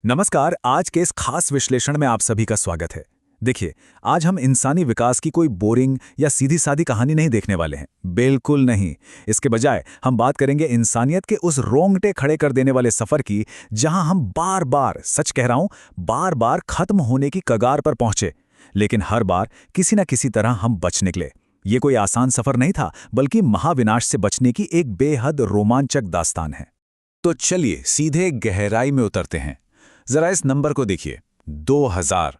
नमस्कार। आज के इस खास विश्लेषण में आप सभी का स्वागत है। देखिए, आज हम इंसानी विकास की कोई बोरिंग या सीधी सादी कहानी नहीं देखने वाले हैं, बिल्कुल नहीं। इसके बजाय हम बात करेंगे इंसानियत के उस रोंगटे खड़े कर देने वाले सफर की, जहां हम बार बार, सच कह रहा हूं, बार बार खत्म होने की कगार पर पहुंचे, लेकिन हर बार किसी न किसी तरह हम बच निकले। ये कोई आसान सफर नहीं था, बल्कि महाविनाश से बचने की एक बेहद रोमांचक दास्तान है। तो चलिए सीधे गहराई में उतरते हैं। जरा इस नंबर को देखिए, 2000।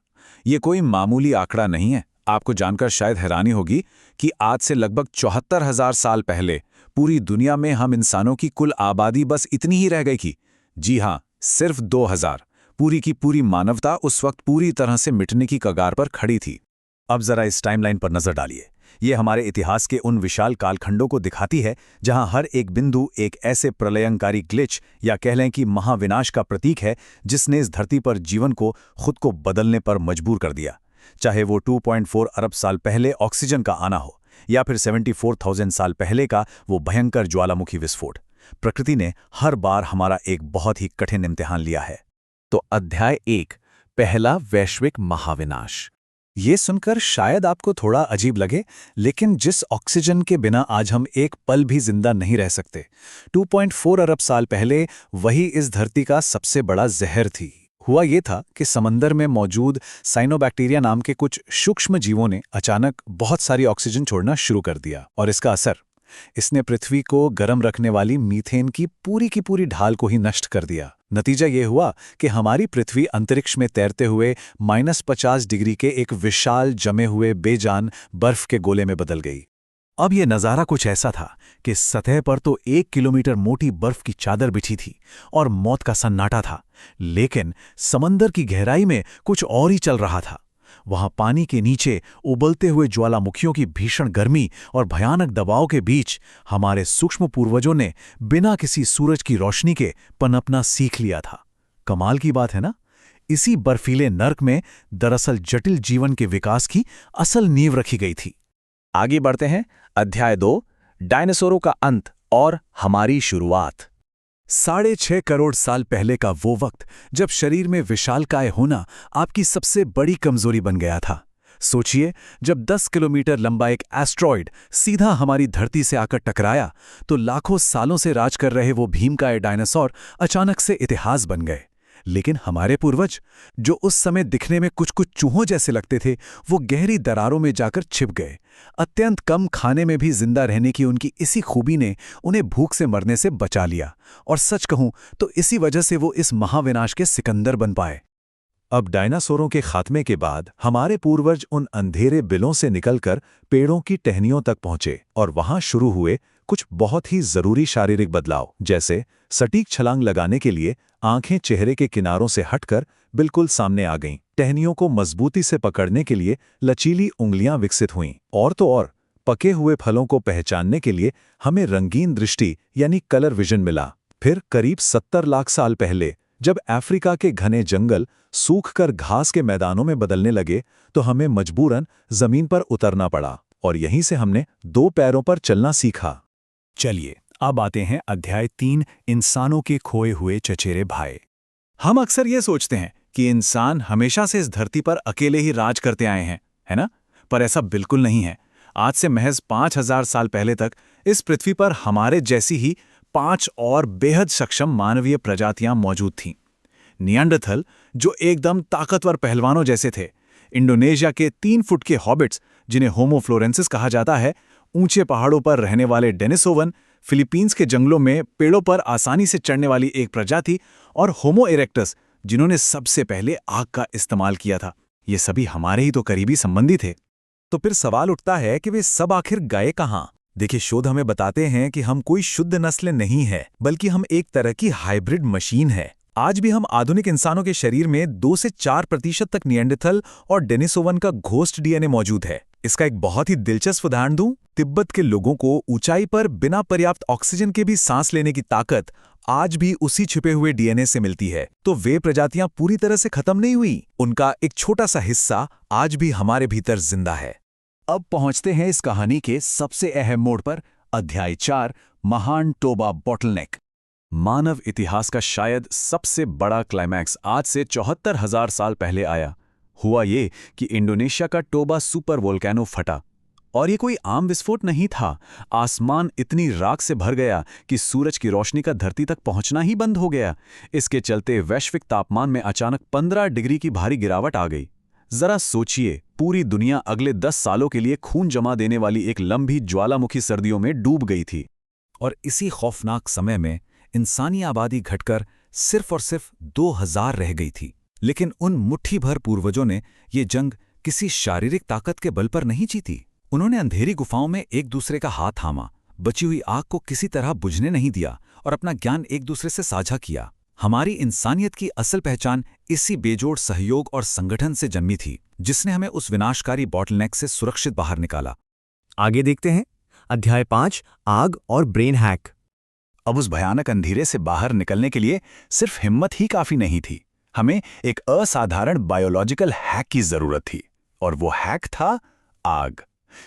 ये कोई मामूली आंकड़ा नहीं है। आपको जानकर शायद हैरानी होगी कि आज से लगभग 74,000 साल पहले पूरी दुनिया में हम इंसानों की कुल आबादी बस इतनी ही रह गई थी। जी हाँ, सिर्फ 2000। पूरी की पूरी मानवता उस वक्त पूरी तरह से मिटने की कगार पर खड़ी थी। अब जरा इस टाइमलाइन पर नजर डालिए। ये हमारे इतिहास के उन विशाल कालखंडों को दिखाती है जहां हर एक बिंदु एक ऐसे प्रलयंकारी ग्लिच या कह लें कि महाविनाश का प्रतीक है जिसने इस धरती पर जीवन को खुद को बदलने पर मजबूर कर दिया। चाहे वो 2.4 अरब साल पहले ऑक्सीजन का आना हो या फिर 74,000 साल पहले का वो भयंकर ज्वालामुखी विस्फोट, प्रकृति ने हर बार हमारा एक बहुत ही कठिन इम्तिहान लिया है। तो अध्याय 1, पहला वैश्विक महाविनाश। ये सुनकर शायद आपको थोड़ा अजीब लगे, लेकिन जिस ऑक्सीजन के बिना आज हम एक पल भी जिंदा नहीं रह सकते, 2.4 अरब साल पहले वही इस धरती का सबसे बड़ा जहर थी। हुआ ये था कि समंदर में मौजूद साइनोबैक्टीरिया नाम के कुछ सूक्ष्म जीवों ने अचानक बहुत सारी ऑक्सीजन छोड़ना शुरू कर दिया, और इसका असर इसने पृथ्वी को गर्म रखने वाली मीथेन की पूरी ढाल को ही नष्ट कर दिया। नतीजा ये हुआ कि हमारी पृथ्वी अंतरिक्ष में तैरते हुए -50 डिग्री के एक विशाल जमे हुए बेजान बर्फ के गोले में बदल गई। अब ये नज़ारा कुछ ऐसा था कि सतह पर तो 1 किलोमीटर मोटी बर्फ की चादर बिछी थी और मौत का सन्नाटा था, लेकिन समंदर की गहराई में कुछ और ही चल रहा था। वहां पानी के नीचे उबलते हुए ज्वालामुखियों की भीषण गर्मी और भयानक दबाव के बीच हमारे सूक्ष्म पूर्वजों ने बिना किसी सूरज की रोशनी के पनपना सीख लिया था। कमाल की बात है ना? इसी बर्फीले नर्क में दरअसल जटिल जीवन के विकास की असल नींव रखी गई थी। आगे बढ़ते हैं। अध्याय 2, डायनासोरों का अंत और हमारी शुरुआत। 6.5 करोड़ साल पहले का वो वक्त जब शरीर में विशालकाय होना आपकी सबसे बड़ी कमजोरी बन गया था। सोचिए, जब 10 किलोमीटर लंबा एक एस्ट्रॉइड सीधा हमारी धरती से आकर टकराया, तो लाखों सालों से राज कर रहे वो भीमकाय डायनासोर अचानक से इतिहास बन गए। लेकिन हमारे पूर्वज, जो उस समय दिखने में कुछ कुछ चूहों जैसे लगते थे, वो गहरी दरारों में जाकर छिप गए। अत्यंत कम खाने में भी जिंदा रहने की उनकी इसी खूबी ने उन्हें भूख से मरने से बचा लिया, और सच कहूं तो इसी वजह से वो इस महाविनाश के सिकंदर बन पाए। अब डायनासोरों के खात्मे के बाद हमारे पूर्वज उन अंधेरे बिलों से निकलकर पेड़ों की टहनियों तक पहुंचे, और वहां शुरू हुए कुछ बहुत ही जरूरी शारीरिक बदलाव, जैसे सटीक छलांग लगाने के लिए आंखें चेहरे के किनारों से हटकर बिल्कुल सामने आ गईं। टहनियों को मजबूती से पकड़ने के लिए लचीली उंगलियां विकसित हुईं, और तो और पके हुए फलों को पहचानने के लिए हमें रंगीन दृष्टि यानी कलर विजन मिला। फिर करीब 70 लाख साल पहले जब अफ्रीका के घने जंगल सूखकर घास के मैदानों में बदलने लगे, तो हमें मजबूरन जमीन पर उतरना पड़ा, और यहीं से हमने 2 पैरों पर चलना सीखा। चलिए अब आते हैं अध्याय 3, इंसानों के खोए हुए चचेरे भाई। हम अक्सर ये सोचते हैं कि इंसान हमेशा से इस धरती पर अकेले ही राज करते आए हैं, है ना? पर ऐसा बिल्कुल नहीं है। आज से महज 5,000 साल पहले तक इस पृथ्वी पर हमारे जैसी ही 5 और बेहद सक्षम मानवीय प्रजातियां मौजूद थीं। निएंडरथल, जो एकदम ताकतवर पहलवानों जैसे थे। इंडोनेशिया के 3 फुट के हॉबिट्स, जिन्हें होमो फ्लोरेंसिस कहा जाता है। ऊंचे पहाड़ों पर रहने वाले डेनिसोवन। फिलीपींस के जंगलों में पेड़ों पर आसानी से चढ़ने वाली एक प्रजाति। और होमो इरेक्टस, जिन्होंने सबसे पहले आग का इस्तेमाल किया था। ये सभी हमारे ही तो करीबी संबंधी थे। तो फिर सवाल उठता है कि वे सब आखिर गए कहां? देखिए, शोध हमें बताते हैं कि हम कोई शुद्ध नस्ल नहीं है, बल्कि हम एक तरह की हाइब्रिड मशीन है। आज भी हम आधुनिक इंसानों के शरीर में 2 से 4% तक निएंडरथल और डेनिसोवन का घोस्ट डीएनए मौजूद है। इसका एक बहुत ही दिलचस्प उदाहरण दूं, तिब्बत के लोगों को ऊंचाई पर बिना पर्याप्त ऑक्सीजन के भी सांस लेने की ताकत आज भी उसी छिपे हुए डीएनए से मिलती है। तो वे प्रजातियां पूरी तरह से खत्म नहीं हुई, उनका एक छोटा सा हिस्सा आज भी हमारे भीतर जिंदा है। अब पहुंचते हैं इस कहानी के सबसे अहम मोड़ पर, अध्याय 4, महान टोबा बॉटलनेक। मानव इतिहास का शायद सबसे बड़ा क्लाइमैक्स आज से 74,000 साल पहले आया। हुआ ये कि इंडोनेशिया का टोबा सुपर वोल्केनो फटा। और ये कोई आम विस्फोट नहीं था। आसमान इतनी राख से भर गया कि सूरज की रोशनी का धरती तक पहुंचना ही बंद हो गया। इसके चलते वैश्विक तापमान में अचानक 15 डिग्री की भारी गिरावट आ गई। जरा सोचिए, पूरी दुनिया अगले 10 सालों के लिए खून जमा देने वाली एक लंबी ज्वालामुखी सर्दियों में डूब गई थी। और इसी खौफनाक समय में इंसानी आबादी घटकर सिर्फ और सिर्फ 2000 रह गई थी। लेकिन उन मुट्ठी भर पूर्वजों ने ये जंग किसी शारीरिक ताकत के बल पर नहीं जीती। उन्होंने अंधेरी गुफाओं में एक दूसरे का हाथ थामा, बची हुई आग को किसी तरह बुझने नहीं दिया और अपना ज्ञान एक दूसरे से साझा किया। हमारी इंसानियत की असल पहचान इसी बेजोड़ सहयोग और संगठन से जन्मी थी, जिसने हमें उस विनाशकारी बॉटलनेक से सुरक्षित बाहर निकाला। आगे देखते हैं अध्याय 5, आग और ब्रेन हैक। अब उस भयानक अंधेरे से बाहर निकलने के लिए सिर्फ हिम्मत ही काफी नहीं थी। हमें एक असाधारण बायोलॉजिकल हैक की जरूरत थी, और वो हैक था आग।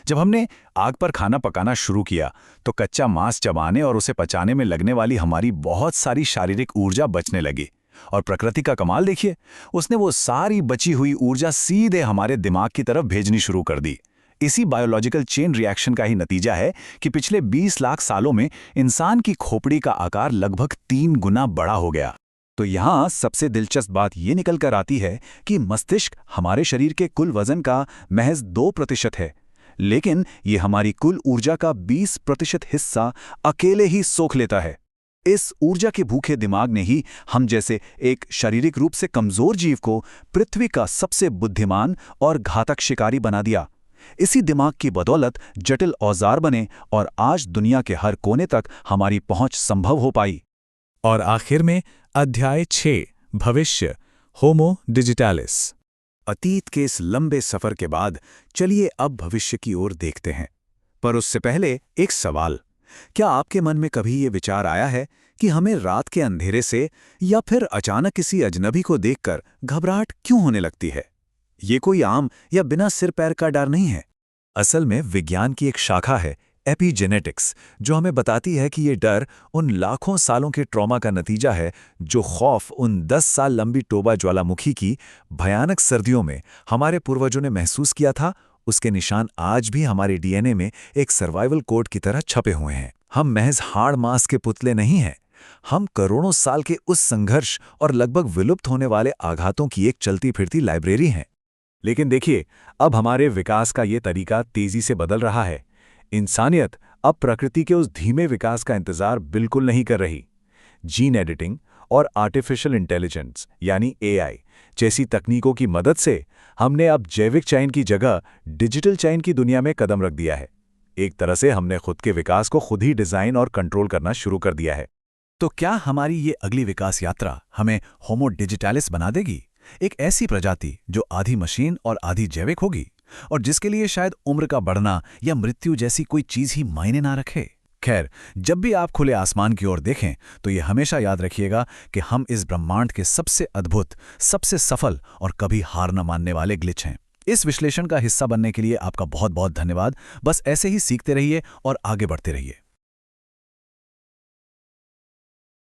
जब हमने आग पर खाना पकाना शुरू किया तो कच्चा मांस चबाने और उसे पचाने में लगने वाली हमारी बहुत सारी शारीरिक ऊर्जा बचने लगी। और प्रकृति का कमाल देखिए, उसने वो सारी बची हुई ऊर्जा सीधे हमारे दिमाग की तरफ भेजनी शुरू कर दी। इसी बायोलॉजिकल चेन रिएक्शन का ही नतीजा है कि पिछले 20 लाख सालों में इंसान की खोपड़ी का आकार लगभग 3 गुना बड़ा हो गया। तो यहाँ सबसे दिलचस्प बात ये निकल कर आती है कि मस्तिष्क हमारे शरीर के कुल वजन का महज 2% है, लेकिन ये हमारी कुल ऊर्जा का 20% हिस्सा अकेले ही सोख लेता है। इस ऊर्जा के भूखे दिमाग ने ही हम जैसे एक शारीरिक रूप से कमजोर जीव को पृथ्वी का सबसे बुद्धिमान और घातक शिकारी बना दिया। इसी दिमाग की बदौलत जटिल औजार बने और आज दुनिया के हर कोने तक हमारी पहुंच संभव हो पाई। और आखिर में अध्याय 6, भविष्य, होमो डिजिटालिस। अतीत के इस लंबे सफर के बाद चलिए अब भविष्य की ओर देखते हैं। पर उससे पहले एक सवाल, क्या आपके मन में कभी ये विचार आया है कि हमें रात के अंधेरे से या फिर अचानक किसी अजनबी को देखकर घबराहट क्यों होने लगती है? ये कोई आम या बिना सिर पैर का डर नहीं है। असल में विज्ञान की एक शाखा है एपिजेनेटिक्स, जो हमें बताती है कि ये डर उन लाखों सालों के ट्रॉमा का नतीजा है जो खौफ उन 10 साल लंबी टोबा ज्वालामुखी की भयानक सर्दियों में हमारे पूर्वजों ने महसूस किया था। उसके निशान आज भी हमारे डीएनए में एक सर्वाइवल कोड की तरह छपे हुए हैं। हम महज हाड़ मांस के पुतले नहीं हैं, हम करोड़ों साल के उस संघर्ष और लगभग विलुप्त होने वाले आघातों की एक चलती फिरती लाइब्रेरी हैं। लेकिन देखिए, अब हमारे विकास का ये तरीका तेजी से बदल रहा है। इंसानियत अब प्रकृति के उस धीमे विकास का इंतजार बिल्कुल नहीं कर रही। जीन एडिटिंग और आर्टिफिशियल इंटेलिजेंस यानी एआई जैसी तकनीकों की मदद से हमने अब जैविक चयन की जगह डिजिटल चयन की दुनिया में कदम रख दिया है। एक तरह से हमने खुद के विकास को खुद ही डिजाइन और कंट्रोल करना शुरू कर दिया है। तो क्या हमारी ये अगली विकास यात्रा हमें होमो डिजिटालिस बना देगी? एक ऐसी प्रजाति जो आधी मशीन और आधी जैविक होगी, और जिसके लिए शायद उम्र का बढ़ना या मृत्यु जैसी कोई चीज ही मायने ना रखे। खैर, जब भी आप खुले आसमान की ओर देखें तो ये हमेशा याद रखिएगा कि हम इस ब्रह्मांड के सबसे अद्भुत, सबसे सफल और कभी हार न मानने वाले ग्लिच हैं। इस विश्लेषण का हिस्सा बनने के लिए आपका बहुत बहुत धन्यवाद। बस ऐसे ही सीखते रहिए और आगे बढ़ते रहिए।